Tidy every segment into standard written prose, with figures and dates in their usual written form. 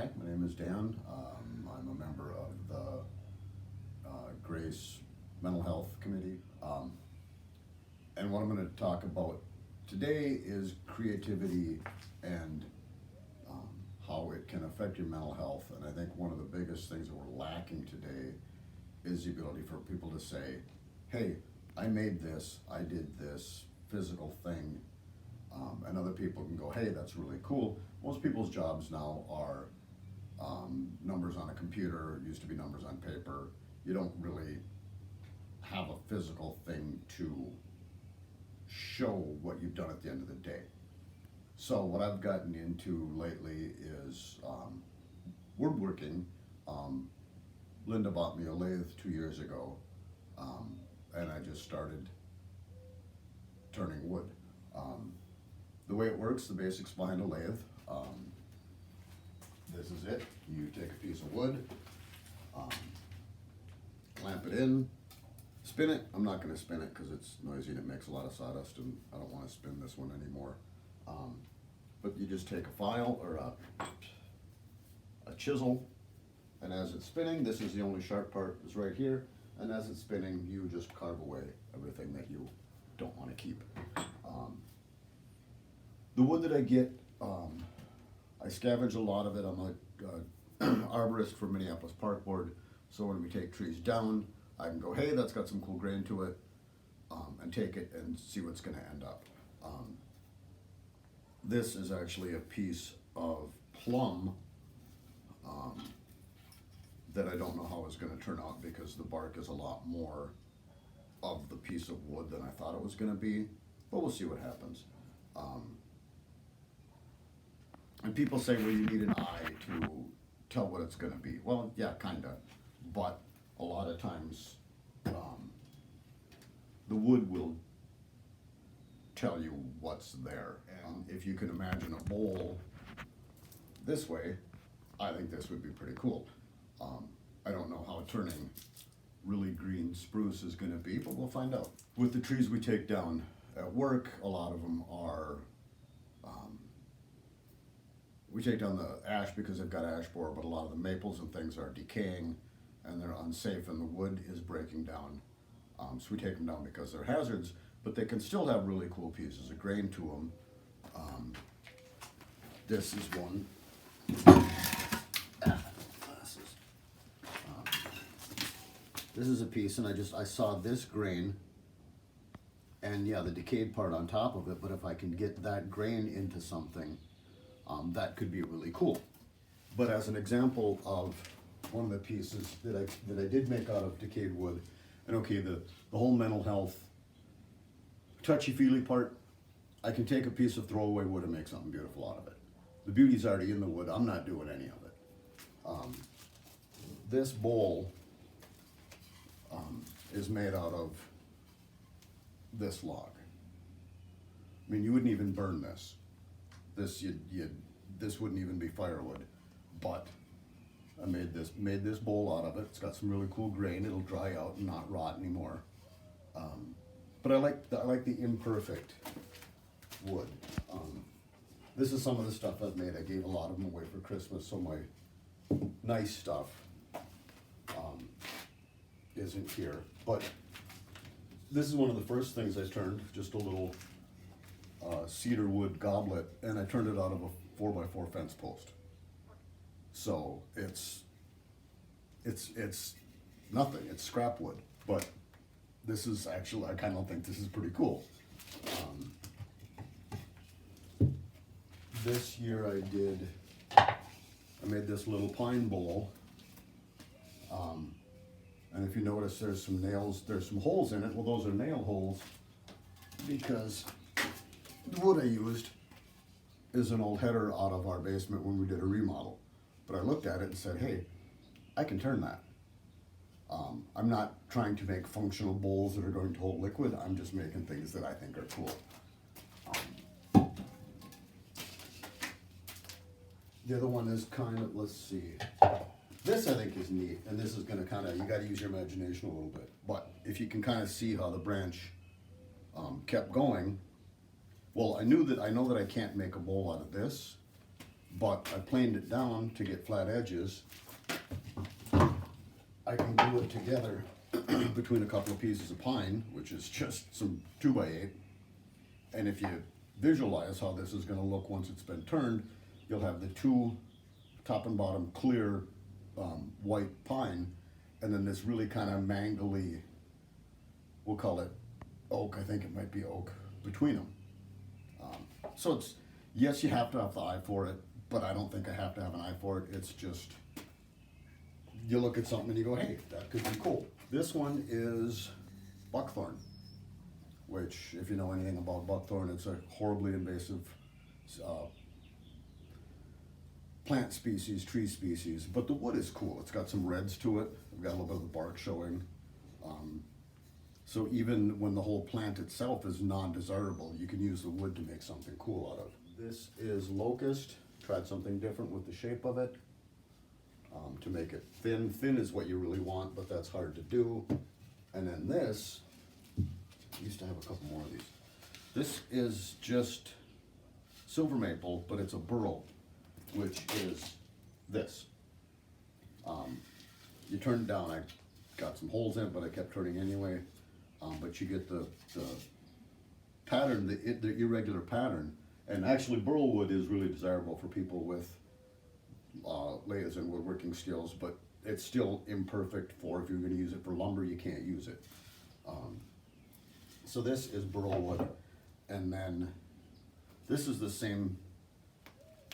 Hi, my name is Dan. I'm a member of the Grace Mental Health Committee. And what I'm going to talk about today is creativity and how it can affect your mental health. And I think one of the biggest things that we're lacking today is the ability for people to say, hey, I made this, I did this physical thing, and other people can go, hey, that's really cool. Most people's jobs now are numbers on a computer. It used to be numbers on paper. You don't really have a physical thing to show what you've done at the end of the day. So what I've gotten into lately is woodworking. Linda bought me a lathe 2 years ago, and I just started turning wood. The way it works, the basics behind a lathe. This is it. You take a piece of wood, clamp it in, spin it. I'm not going to spin it because it's noisy and it makes a lot of sawdust, and I don't want to spin this one anymore. But you just take a file or a chisel, and as it's spinning, this is the only sharp part is right here, and as it's spinning, you just carve away everything that you don't want to keep. The wood that I get, I scavenge a lot of it. I'm an arborist for Minneapolis Park Board, so when we take trees down, I can go, hey, that's got some cool grain to it, and take it and see what's going to end up. This is actually a piece of plum that I don't know how it's going to turn out because the bark is a lot more of the piece of wood than I thought it was going to be, but we'll see what happens. And people say, well, you need an eye to tell what it's going to be. Well, yeah, kind of, but a lot of times the wood will tell you what's there. And if you can imagine a bowl this way, I think this would be pretty cool. I don't know how turning really green spruce is going to be, but we'll find out. With the trees we take down at work, a lot of them are, we take down the ash because they've got ash borer, but a lot of the maples and things are decaying and they're unsafe and the wood is breaking down. So we take them down because they're hazards, but they can still have really cool pieces of grain to them. This is one. This is a piece, and I saw this grain, and yeah, the decayed part on top of it, but if I can get that grain into something, that could be really cool. But as an example of one of the pieces that I did make out of decayed wood, and okay, the whole mental health, touchy-feely part, I can take a piece of throwaway wood and make something beautiful out of it. The beauty's already in the wood. I'm not doing any of it. This bowl is made out of this log. I mean, you wouldn't even burn this. This wouldn't even be firewood. But I made this bowl out of it. It's got some really cool grain. It'll dry out and not rot anymore. But I like the imperfect wood. This is some of the stuff I've made. I gave a lot of them away for Christmas, so my nice stuff isn't here. But this is one of the first things I turned, just a little cedar wood goblet, and I turned it out of a 4x4 fence post. So it's nothing, it's scrap wood, but this is actually, I kind of think this is pretty cool. This year I made this little pine bowl, and if you notice there's some nails, there's some holes in it. Well, those are nail holes because the wood I used is an old header out of our basement when we did a remodel. But I looked at it and said, hey, I can turn that. I'm not trying to make functional bowls that are going to hold liquid. I'm just making things that I think are cool. The other one is kind of, let's see. This I think is neat, and this is going to kind of, you got to use your imagination a little bit. But if you can kind of see how the branch kept going, well, I know that I can't make a bowl out of this, but I planed it down to get flat edges. I can glue it together between a couple of pieces of pine, which is just some 2x8. And if you visualize how this is gonna look once it's been turned, you'll have the two top and bottom clear white pine, and then this really kind of mangly, we'll call it oak, I think it might be oak, between them. So it's, yes, you have to have the eye for it, but I don't think I have to have an eye for it. It's just, you look at something and you go, hey, that could be cool. This one is buckthorn, which, if you know anything about buckthorn, it's a horribly invasive plant species, tree species, but the wood is cool. It's got some reds to it. We've got a little bit of the bark showing. So even when the whole plant itself is non-desirable, you can use the wood to make something cool out of. This is Locust. Tried something different with the shape of it to make it thin. Thin is what you really want, but that's hard to do. And then this, I used to have a couple more of these. This is just silver maple, but it's a burl, which is this. You turn it down. I got some holes in it, but I kept turning anyway. But you get the pattern, the irregular pattern. And actually, burl wood is really desirable for people with lathes and woodworking skills, but it's still imperfect for, if you're going to use it for lumber, you can't use it. So this is burl wood, and then this is the same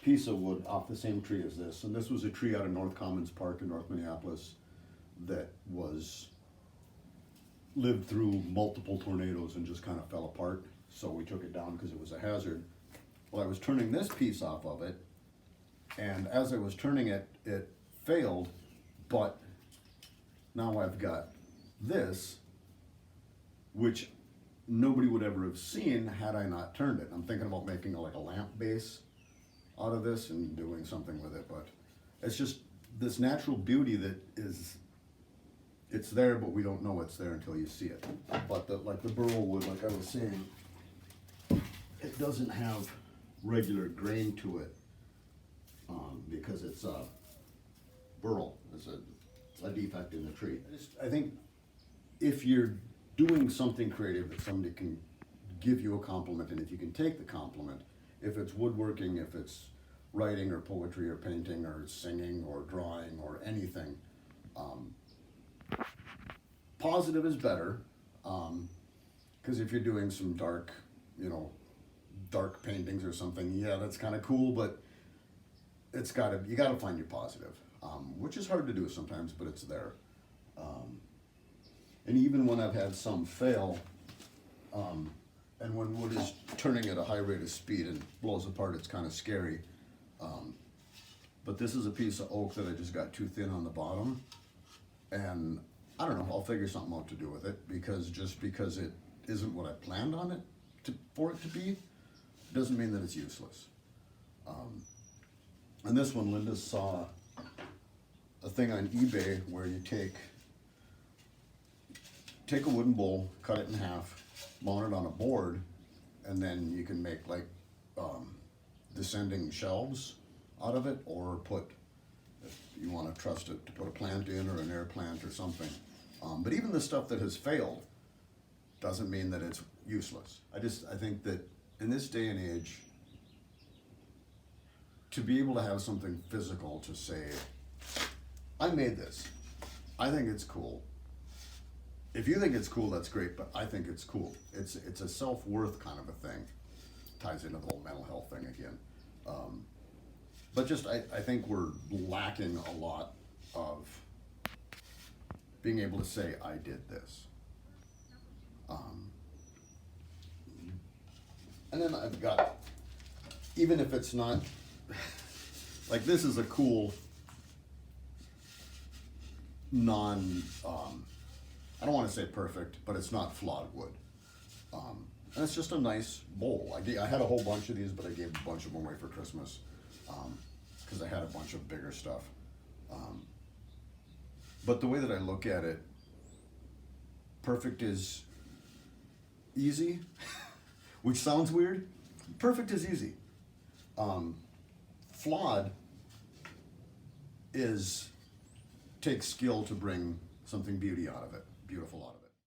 piece of wood off the same tree as this. And this was a tree out of North Commons Park in North Minneapolis that lived through multiple tornadoes and just kind of fell apart. So we took it down because it was a hazard. Well, I was turning this piece off of it, and as I was turning it, it failed, but now I've got this, which nobody would ever have seen had I not turned it. I'm thinking about making like a lamp base out of this and doing something with it, but it's just this natural beauty that is, it's there, but we don't know it's there until you see it. But like the burl wood, like I was saying, it doesn't have regular grain to it because it's a burl. It's a defect in the tree. I think if you're doing something creative that somebody can give you a compliment, and if you can take the compliment, if it's woodworking, if it's writing or poetry or painting or singing or drawing or anything, positive is better, because if you're doing some dark paintings or something, yeah, that's kind of cool, but you gotta find your positive, which is hard to do sometimes, but it's there. And even when I've had some fail, and when wood is turning at a high rate of speed and blows apart, it's kind of scary. But this is a piece of oak that I just got too thin on the bottom, and I don't know, I'll figure something out to do with it, because just because it isn't what I planned on it for it to be, doesn't mean that it's useless. And this one, Linda saw a thing on eBay where you take a wooden bowl, cut it in half, mount it on a board, and then you can make like descending shelves out of it, or put, if you want to trust it, to put a plant in or an air plant or something. But even the stuff that has failed doesn't mean that it's useless. I think that in this day and age, to be able to have something physical to say, I made this, I think it's cool. If you think it's cool, that's great, but I think it's cool. It's a self-worth kind of a thing. Ties into the whole mental health thing again. But just, I think we're lacking a lot of being able to say, I did this. And then I've got, even if it's not, like this is a cool, I don't want to say perfect, but it's not flawed wood. And it's just a nice bowl. I had a whole bunch of these, but I gave a bunch of them away for Christmas because I had a bunch of bigger stuff. But the way that I look at it, perfect is easy, which sounds weird. Perfect is easy. flawed takes skill to bring something beautiful out of it.